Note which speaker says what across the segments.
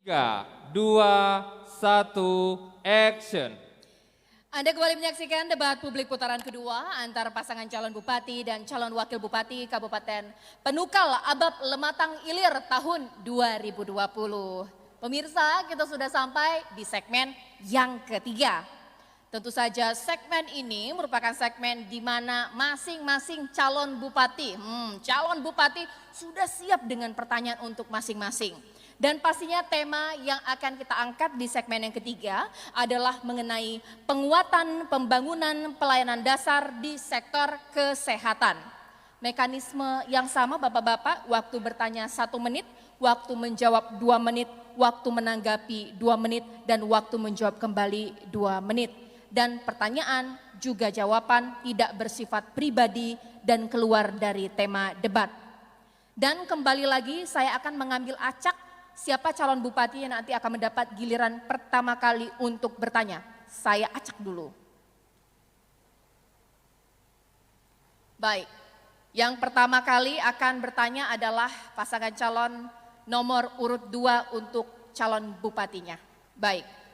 Speaker 1: 3, 2, 1, action.
Speaker 2: Anda kembali menyaksikan debat publik putaran kedua antara pasangan calon bupati dan calon wakil bupati Kabupaten Penukal Abab Lematang Ilir tahun 2020. Pemirsa, kita sudah sampai di segmen yang ketiga. Tentu saja segmen ini merupakan segmen di mana masing-masing calon bupati sudah siap dengan pertanyaan untuk masing-masing. Dan pastinya tema yang akan kita angkat di segmen yang ketiga adalah mengenai penguatan pembangunan pelayanan dasar di sektor kesehatan. Mekanisme yang sama Bapak-Bapak, waktu bertanya 1 menit, waktu menjawab 2 menit, waktu menanggapi 2 menit, dan waktu menjawab kembali 2 menit. Dan pertanyaan juga jawaban tidak bersifat pribadi dan keluar dari tema debat. Dan kembali lagi saya akan mengambil acak siapa calon bupati yang nanti akan mendapat giliran pertama kali untuk bertanya. Saya acak dulu. Baik, yang pertama kali akan bertanya adalah pasangan calon nomor urut 2 untuk calon bupatinya. Baik.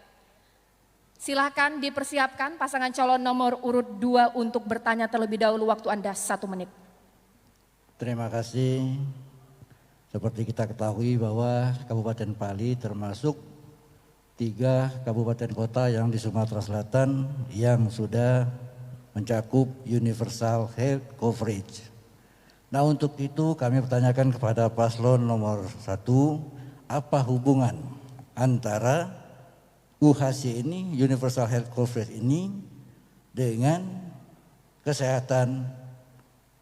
Speaker 2: Silakan dipersiapkan pasangan calon nomor urut 2 untuk bertanya terlebih dahulu, waktu Anda 1 menit.
Speaker 3: Terima kasih. Seperti kita ketahui bahwa Kabupaten Pali termasuk 3 kabupaten kota yang di Sumatera Selatan yang sudah mencakup universal health coverage. Nah, untuk itu kami pertanyakan kepada paslon nomor 1, apa hubungan antara UHC ini, universal health coverage ini, dengan kesehatan,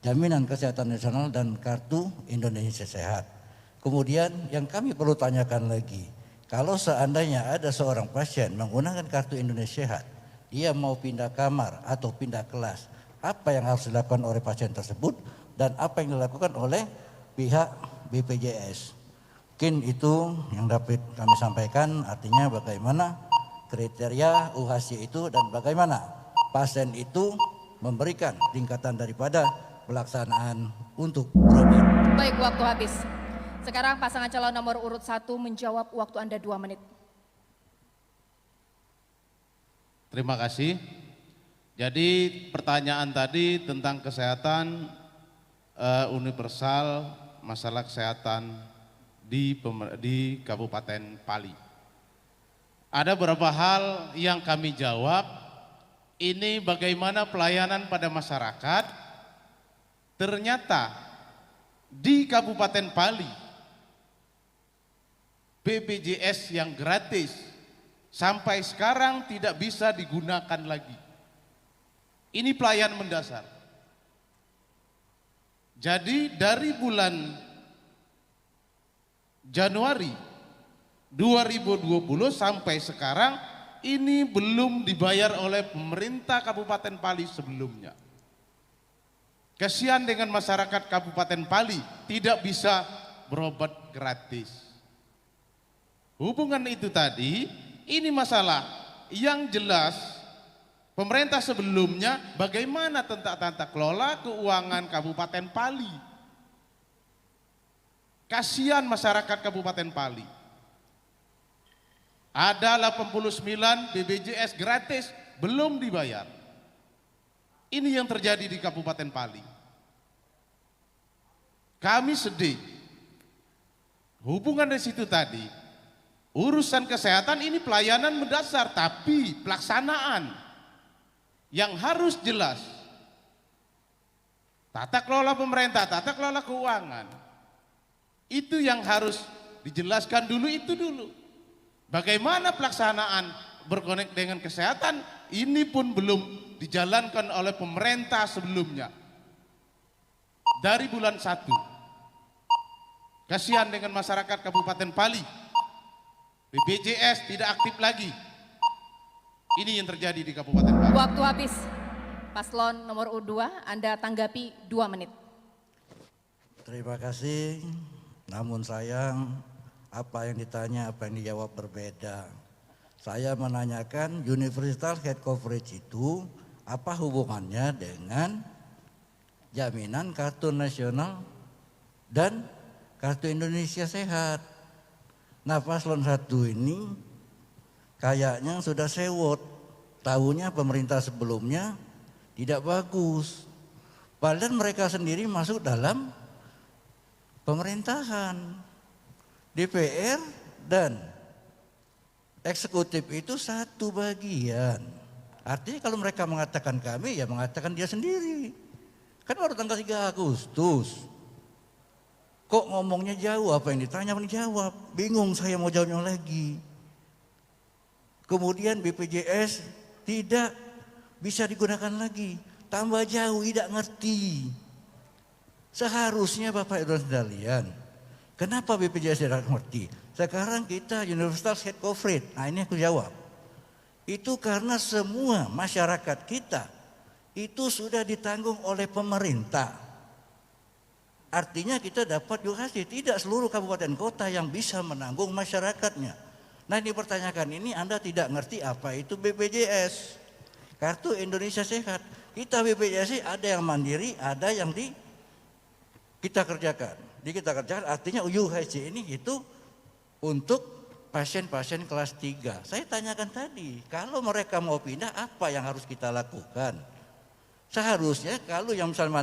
Speaker 3: jaminan kesehatan nasional dan kartu Indonesia Sehat. Kemudian yang kami perlu tanyakan lagi, kalau seandainya ada seorang pasien menggunakan kartu Indonesia Sehat, dia mau pindah kamar atau pindah kelas, apa yang harus dilakukan oleh pasien tersebut dan apa yang dilakukan oleh pihak BPJS. Mungkin itu yang dapat kami sampaikan, artinya bagaimana kriteria UHC itu dan bagaimana pasien itu memberikan tingkatan daripada pelaksanaan untuk berobat.
Speaker 2: Baik, waktu habis. Sekarang pasangan calon nomor urut 1 menjawab, waktu Anda 2 menit.
Speaker 4: Terima kasih. Jadi pertanyaan tadi tentang kesehatan universal, masalah kesehatan di Kabupaten Pali. Ada beberapa hal yang kami jawab, ini bagaimana pelayanan pada masyarakat. Ternyata di Kabupaten Pali, BPJS yang gratis sampai sekarang tidak bisa digunakan lagi. Ini pelayanan mendasar. Jadi dari bulan Januari 2020 sampai sekarang ini belum dibayar oleh pemerintah Kabupaten Pali sebelumnya. Kasihan dengan masyarakat Kabupaten Pali tidak bisa berobat gratis. Hubungan itu tadi, ini masalah yang jelas pemerintah sebelumnya bagaimana tentang tata kelola keuangan Kabupaten Pali. Kasihan masyarakat Kabupaten Pali. Ada 89 BPJS gratis belum dibayar. Ini yang terjadi di Kabupaten Pali. Kami sedih. Hubungan dari situ tadi, urusan kesehatan ini pelayanan mendasar, tapi pelaksanaan yang harus jelas. Tata kelola pemerintah, tata kelola keuangan, itu yang harus dijelaskan dulu, itu dulu. Bagaimana pelaksanaan berkonek dengan kesehatan, ini pun belum dijalankan oleh pemerintah sebelumnya. Dari bulan 1. Kasihan dengan masyarakat Kabupaten Pali. BPJS tidak aktif lagi. Ini yang terjadi di Kabupaten Pali.
Speaker 2: Waktu habis. Paslon nomor urut 2, Anda tanggapi 2 menit.
Speaker 3: Terima kasih. Namun sayang, apa yang ditanya, apa yang dijawab berbeda. Saya menanyakan universal health coverage itu apa hubungannya dengan jaminan kartu nasional dan kartu Indonesia Sehat. Nah paslon 1 ini kayaknya sudah sewot, tahunya pemerintah sebelumnya tidak bagus. Padahal mereka sendiri masuk dalam pemerintahan. DPR dan eksekutif itu satu bagian. Artinya kalau mereka mengatakan kami, ya mengatakan dia sendiri. Kan baru tanggal 3 Agustus. Kok ngomongnya jauh, apa yang ditanya menjawab. Bingung saya mau jawabnya lagi. Kemudian BPJS tidak bisa digunakan lagi. Tambah jauh, tidak ngerti. Seharusnya Bapak Ibu sekalian, kenapa BPJS tidak ngerti? Sekarang kita universal health coverage. Nah ini aku jawab. Itu karena semua masyarakat kita itu sudah ditanggung oleh pemerintah. Artinya kita dapat juga sih, tidak seluruh kabupaten kota yang bisa menanggung masyarakatnya. Nah ini pertanyakan ini Anda tidak ngerti apa itu BPJS. Kartu Indonesia Sehat. Kita BPJS ada yang mandiri, ada yang kita kerjakan. Kita kerjakan artinya UHC ini itu untuk pasien-pasien kelas 3. Saya tanyakan tadi, kalau mereka mau pindah apa yang harus kita lakukan? Seharusnya kalau yang misalnya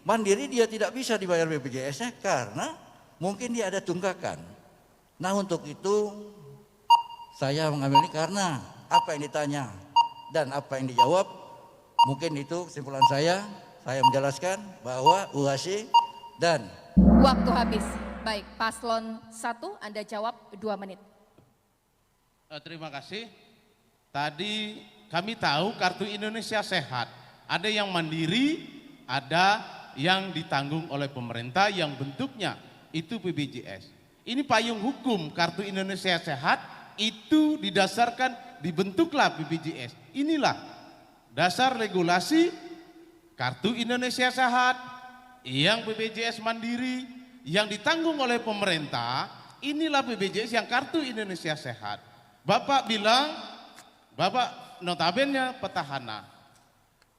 Speaker 3: mandiri dia tidak bisa dibayar BPJS-nya karena mungkin dia ada tunggakan. Nah untuk itu saya mengambil ini karena apa yang ditanya dan apa yang dijawab, mungkin itu kesimpulan saya menjelaskan bahwa UHC dan
Speaker 2: Waktu habis. Baik, paslon 1 Anda jawab 2 menit.
Speaker 4: Terima kasih. Tadi kami tahu kartu Indonesia Sehat. Ada yang mandiri, ada yang ditanggung oleh pemerintah yang bentuknya itu BPJS. Ini payung hukum kartu Indonesia Sehat itu didasarkan dibentuklah BPJS. Inilah dasar regulasi kartu Indonesia Sehat yang BPJS mandiri yang ditanggung oleh pemerintah. Inilah BPJS yang kartu Indonesia Sehat. Bapak bilang, Bapak notabene petahana.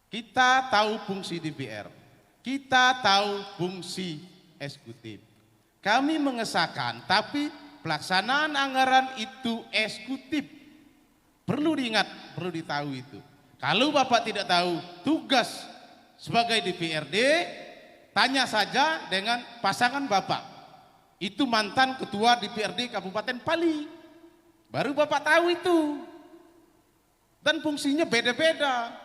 Speaker 4: Kita tahu fungsi DPR, kita tahu fungsi eksekutif. Kami mengesahkan, tapi pelaksanaan anggaran itu eksekutif. Perlu diingat, perlu ditahu itu. Kalau Bapak tidak tahu tugas sebagai DPRD, tanya saja dengan pasangan Bapak. Itu mantan ketua DPRD Kabupaten Pali. Baru Bapak tahu itu. Dan fungsinya beda-beda.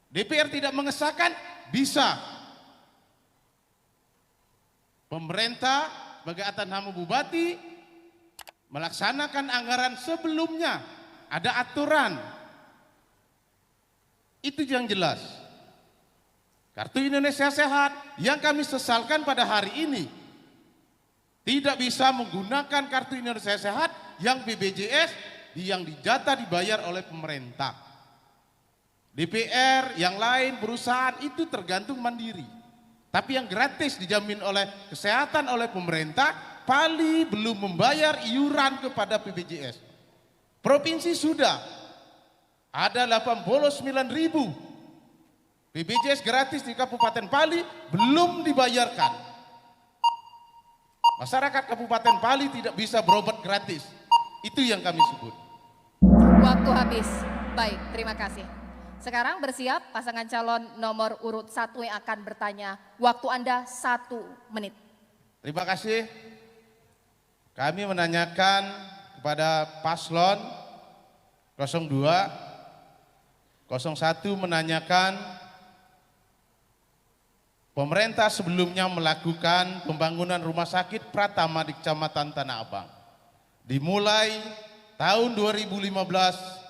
Speaker 4: DPR tidak mengesahkan, bisa. Pemerintah sebagai atas nama Bupati melaksanakan anggaran sebelumnya. Ada aturan. Itu yang jelas. Kartu Indonesia Sehat yang kami sesalkan pada hari ini. Tidak bisa menggunakan kartu Indonesia Sehat yang BPJS yang dijatah dibayar oleh pemerintah. DPR, yang lain, perusahaan itu tergantung mandiri. Tapi yang gratis dijamin oleh kesehatan oleh pemerintah, Pali belum membayar iuran kepada BPJS. Provinsi sudah ada 89.000 BPJS gratis di Kabupaten Pali belum dibayarkan. Masyarakat Kabupaten Pali tidak bisa berobat gratis. Itu yang kami sebut.
Speaker 2: Waktu habis. Baik, terima kasih. Sekarang bersiap pasangan calon nomor urut 1 yang akan bertanya. Waktu Anda 1 menit.
Speaker 4: Terima kasih. Kami menanyakan kepada paslon 02, 01 menanyakan pemerintah sebelumnya melakukan pembangunan rumah sakit Pratama di Kecamatan Tanah Abang. Dimulai tahun 2015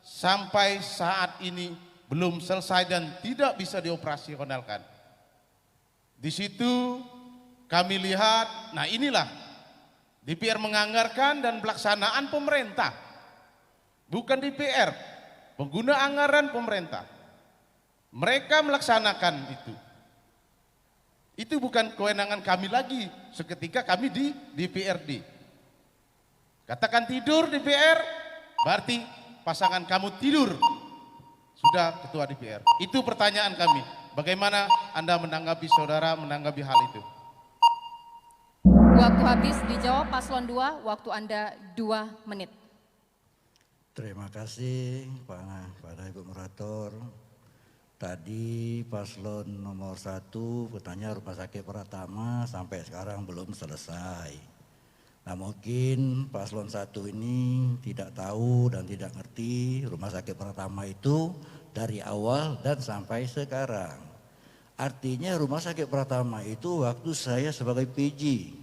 Speaker 4: sampai saat ini belum selesai dan tidak bisa dioperasionalkan. Di situ kami lihat, nah inilah DPR menganggarkan dan pelaksanaan pemerintah. Bukan DPR, pengguna anggaran pemerintah. Mereka melaksanakan itu. Itu bukan kewenangan kami lagi seketika kami di DPRD. Katakan tidur DPR, berarti pasangan kamu tidur. Sudah ketua DPR. Itu pertanyaan kami. Bagaimana Anda menanggapi saudara menanggapi hal itu?
Speaker 2: Waktu habis, dijawab paslon 2, waktu Anda 2 menit.
Speaker 3: Terima kasih pada Ibu Moderator. Tadi paslon nomor 1 bertanya Rumah Sakit Pratama sampai sekarang belum selesai. Nah mungkin paslon 1 ini tidak tahu dan tidak ngerti Rumah Sakit Pratama itu dari awal dan sampai sekarang. Artinya Rumah Sakit Pratama itu waktu saya sebagai PJ.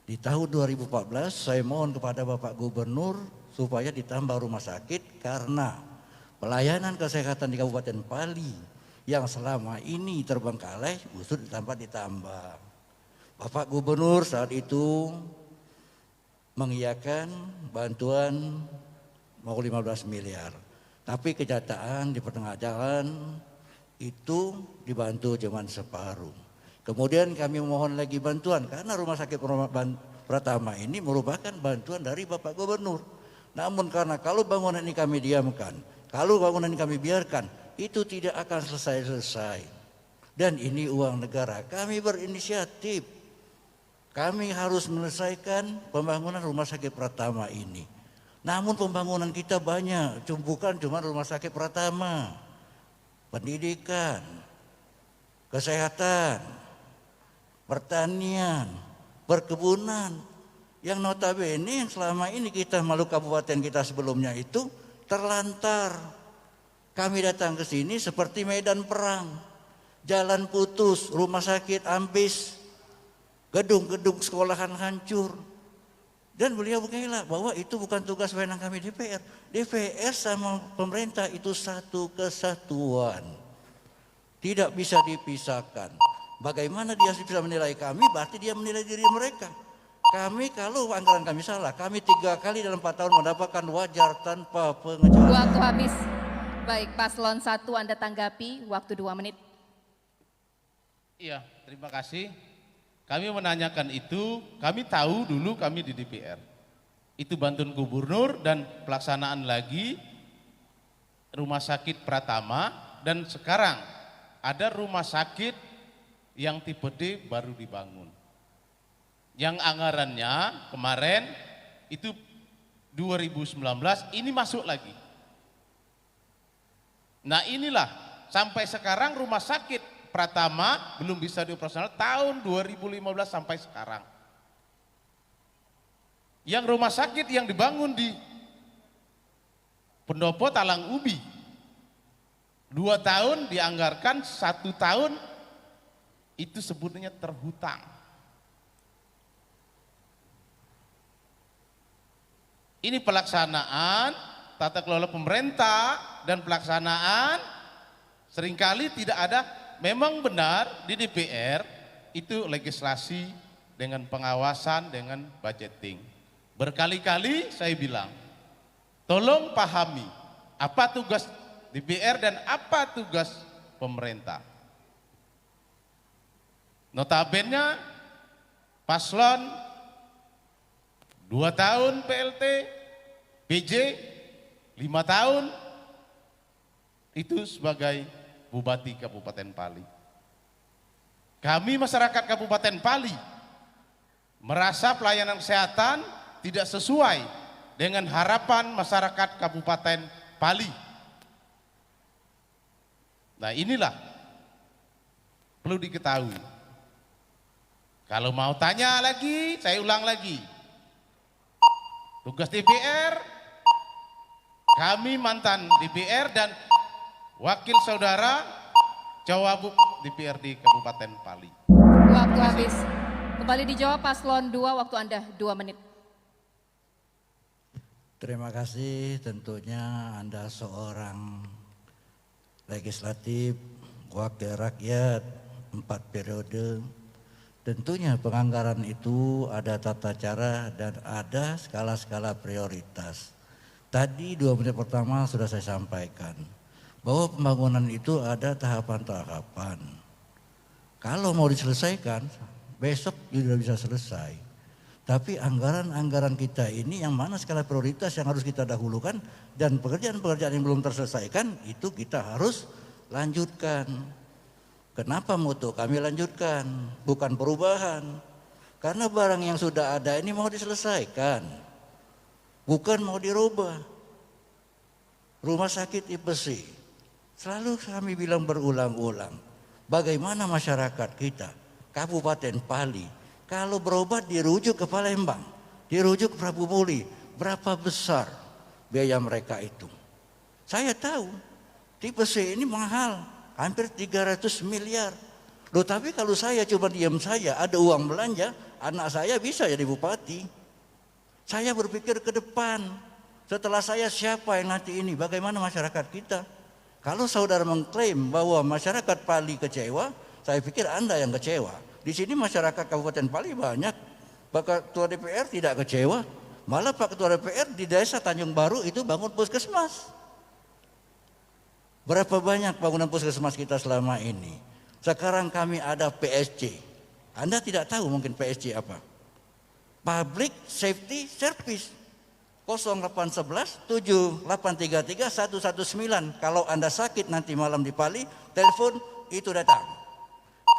Speaker 3: Di tahun 2014 saya mohon kepada Bapak Gubernur supaya ditambah rumah sakit karena pelayanan kesehatan di Kabupaten Pali yang selama ini terbengkalai justru ditambah. Bapak Gubernur saat itu mengiyakan bantuan mau 15 miliar. Tapi kenyataan di pertengahan jalan itu dibantu cuma separuh. Kemudian kami mohon lagi bantuan karena Rumah Sakit Pratama ini merupakan bantuan dari Bapak Gubernur. Namun karena kalau bangunan ini kami diamkan, kalau bangunan ini kami biarkan, itu tidak akan selesai-selesai. Dan ini uang negara, kami berinisiatif. Kami harus menyelesaikan pembangunan Rumah Sakit Pratama ini. Namun pembangunan kita banyak, bukan cuma Rumah Sakit Pratama. Pendidikan, kesehatan, pertanian, perkebunan, yang notabene yang selama ini kita Maluku Kabupaten kita sebelumnya itu terlantar. Kami datang ke sini seperti medan perang, jalan putus, rumah sakit ambis, gedung-gedung sekolahan hancur. Dan beliau mengelak bahwa itu bukan tugas wewenang kami DPR. DPR sama pemerintah itu satu kesatuan, tidak bisa dipisahkan. Bagaimana dia bisa menilai kami, berarti dia menilai diri mereka. Kami kalau anggaran kami salah, kami 3 kali dalam 4 tahun mendapatkan wajar tanpa pengecualian.
Speaker 2: Waktu habis. Baik, paslon 1 Anda tanggapi, waktu 2 menit.
Speaker 4: Iya, terima kasih. Kami menanyakan itu, kami tahu dulu kami di DPR. Itu bantuan gubernur dan pelaksanaan lagi Rumah Sakit Pratama, dan sekarang ada rumah sakit yang tipe D baru dibangun. Yang anggarannya kemarin itu 2019, ini masuk lagi. Nah inilah sampai sekarang Rumah Sakit Pratama belum bisa dioperasional tahun 2015 sampai sekarang. Yang rumah sakit yang dibangun di Pendopo Talang Ubi 2 tahun dianggarkan, 1 tahun itu sebutnya terhutang. Ini pelaksanaan tata kelola pemerintah dan pelaksanaan seringkali tidak ada. Memang benar di DPR itu legislasi dengan pengawasan, dengan budgeting. Berkali-kali saya bilang, tolong pahami apa tugas DPR dan apa tugas pemerintah. Notabene paslon 2 tahun PLT, PJ 5 tahun itu sebagai Bupati Kabupaten Pali. Kami masyarakat Kabupaten Pali merasa pelayanan kesehatan tidak sesuai dengan harapan masyarakat Kabupaten Pali. Nah inilah perlu diketahui. Kalau mau tanya lagi, saya ulang lagi. Tugas DPR, kami mantan DPR dan wakil saudara Cawagup DPRD Kabupaten Pali.
Speaker 2: Waktu habis. Kembali dijawab paslon 2, waktu Anda 2 menit.
Speaker 3: Terima kasih, tentunya Anda seorang legislatif, wakil rakyat, 4 periode. Tentunya penganggaran itu ada tata cara dan ada skala-skala prioritas. Tadi 2 menit pertama sudah saya sampaikan bahwa pembangunan itu ada tahapan-tahapan. Kalau mau diselesaikan, besok juga bisa selesai. Tapi anggaran-anggaran kita ini yang mana skala prioritas yang harus kita dahulukan, dan pekerjaan-pekerjaan yang belum terselesaikan itu kita harus lanjutkan. Kenapa moto kami lanjutkan, bukan perubahan? Karena barang yang sudah ada ini mau diselesaikan, bukan mau dirubah. Rumah sakit tipe C, selalu kami bilang berulang-ulang, bagaimana masyarakat kita, Kabupaten Pali, kalau berobat dirujuk ke Palembang, dirujuk ke Prabu Muli, berapa besar biaya mereka itu? Saya tahu, tipe C ini mahal, hampir 300 miliar. Loh, tapi kalau saya cuma diam saja, ada uang belanja, anak saya bisa jadi bupati. Saya berpikir ke depan, setelah saya siapa yang nanti ini, bagaimana masyarakat kita. Kalau saudara mengklaim bahwa masyarakat Pali kecewa, saya pikir Anda yang kecewa. Di sini masyarakat Kabupaten Pali banyak, Pak Ketua DPR tidak kecewa, malah Pak Ketua DPR di desa Tanjung Baru itu bangun puskesmas. Berapa banyak bangunan puskesmas kita selama ini? Sekarang kami ada PSG. Anda tidak tahu mungkin PSG apa? Public Safety Service. 0811 7833 119. Kalau Anda sakit nanti malam di Pali, telepon itu datang.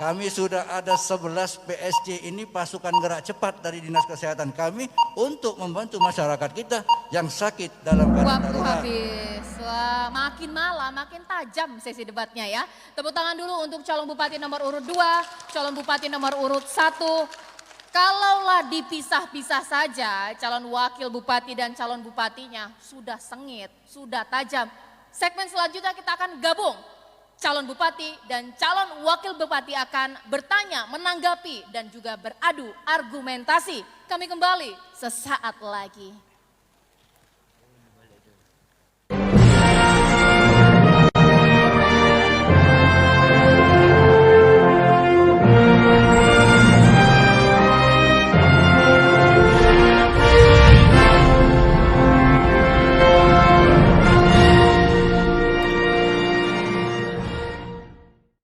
Speaker 3: Kami sudah ada 11 PSG ini pasukan gerak cepat dari Dinas Kesehatan kami untuk membantu masyarakat kita yang sakit dalam keadaan
Speaker 2: Waktu
Speaker 3: darurat.
Speaker 2: habis. Wah, makin malam, makin tajam sesi debatnya ya. Tepuk tangan dulu untuk calon bupati nomor urut 2, calon bupati nomor urut 1. Kalaulah dipisah-pisah saja, calon wakil bupati dan calon bupatinya sudah sengit, sudah tajam. Segmen selanjutnya kita akan gabung. Calon bupati dan calon wakil bupati akan bertanya, menanggapi, dan juga beradu argumentasi. Kami kembali sesaat lagi.